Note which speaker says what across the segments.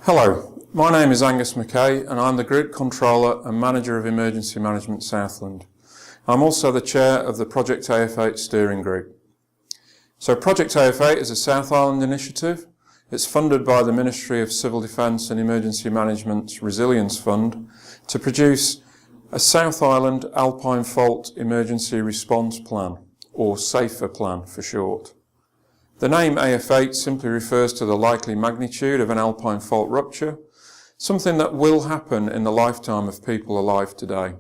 Speaker 1: Hello, my name is Angus McKay and I'm the Group Controller and Manager of Emergency Management Southland. I'm also the Chair of the Project AF8 Steering Group. So Project AF8 is a South Island initiative. It's funded by the Ministry of Civil Defence and Emergency Management's Resilience Fund to produce a South Island Alpine Fault Emergency Response Plan, or SAFER plan for short. The name AF8 simply refers to the likely magnitude of an alpine fault rupture, something that will happen in the lifetime of people alive today.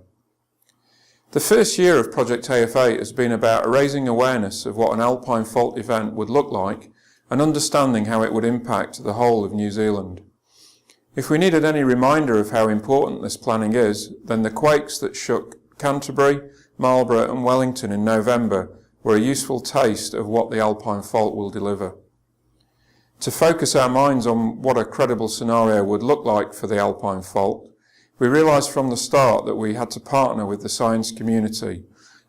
Speaker 1: The first year of Project AF8 has been about raising awareness of what an alpine fault event would look like and understanding how it would impact the whole of New Zealand. If we needed any reminder of how important this planning is, then the quakes that shook Canterbury, Marlborough and Wellington in November were a useful taste of what the alpine fault will deliver. To focus our minds on what a credible scenario would look like for the alpine fault, we realised from the start that we had to partner with the science community,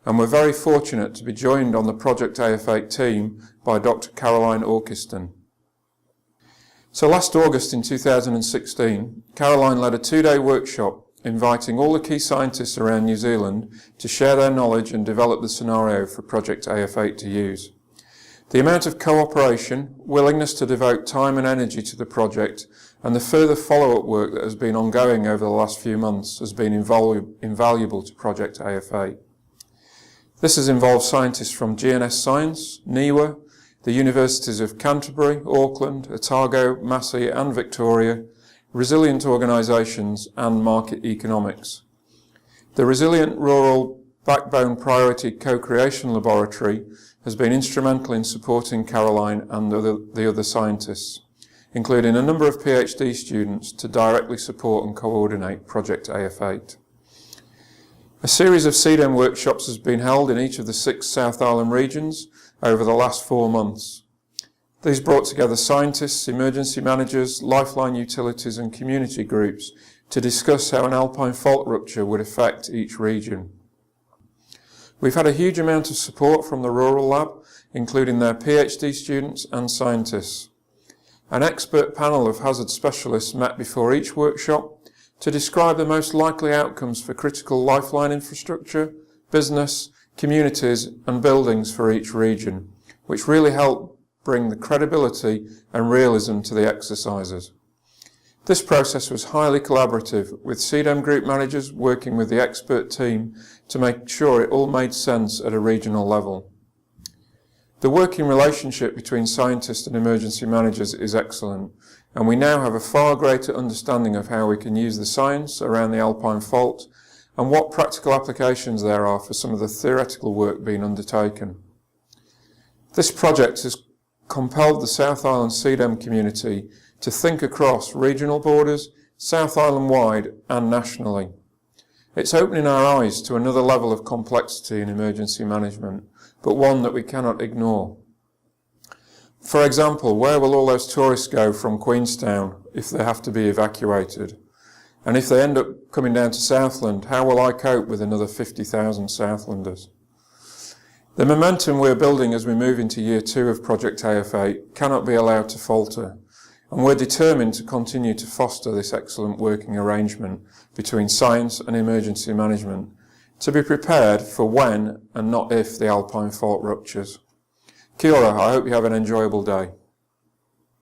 Speaker 1: and we're very fortunate to be joined on the Project AF8 team by Dr. Caroline Orkiston. So last August in 2016, Caroline led a 2-day workshop inviting all the key scientists around New Zealand to share their knowledge and develop the scenario for Project AF8 to use. The amount of cooperation, willingness to devote time and energy to the project, and the further follow-up work that has been ongoing over the last few months has been invaluable to Project AF8. This has involved scientists from GNS Science, NIWA, the Universities of Canterbury, Auckland, Otago, Massey and Victoria, resilient organisations and market economics. The Resilient Rural Backbone Priority Co-Creation Laboratory has been instrumental in supporting Caroline and the other scientists, including a number of PhD students to directly support and coordinate Project AF8. A series of CDEM workshops has been held in each of the 6 South Island regions over the last 4 months. These brought together scientists, emergency managers, lifeline utilities and community groups to discuss how an alpine fault rupture would affect each region. We've had a huge amount of support from the Rural Lab, including their PhD students and scientists. An expert panel of hazard specialists met before each workshop to describe the most likely outcomes for critical lifeline infrastructure, business, communities and buildings for each region, which really helped bring the credibility and realism to the exercises. This process was highly collaborative, with CDEM group managers working with the expert team to make sure it all made sense at a regional level. The working relationship between scientists and emergency managers is excellent, and we now have a far greater understanding of how we can use the science around the alpine fault and what practical applications there are for some of the theoretical work being undertaken. This project has compelled the South Island CDEM community to think across regional borders, South Island wide and nationally. It's opening our eyes to another level of complexity in emergency management, but one that we cannot ignore. For example, where will all those tourists go from Queenstown if they have to be evacuated? And if they end up coming down to Southland, how will I cope with another 50,000 Southlanders? The momentum we're building as we move into year 2 of Project AF8 cannot be allowed to falter, and we're determined to continue to foster this excellent working arrangement between science and emergency management to be prepared for when and not if the alpine fault ruptures. Kia ora, I hope you have an enjoyable day.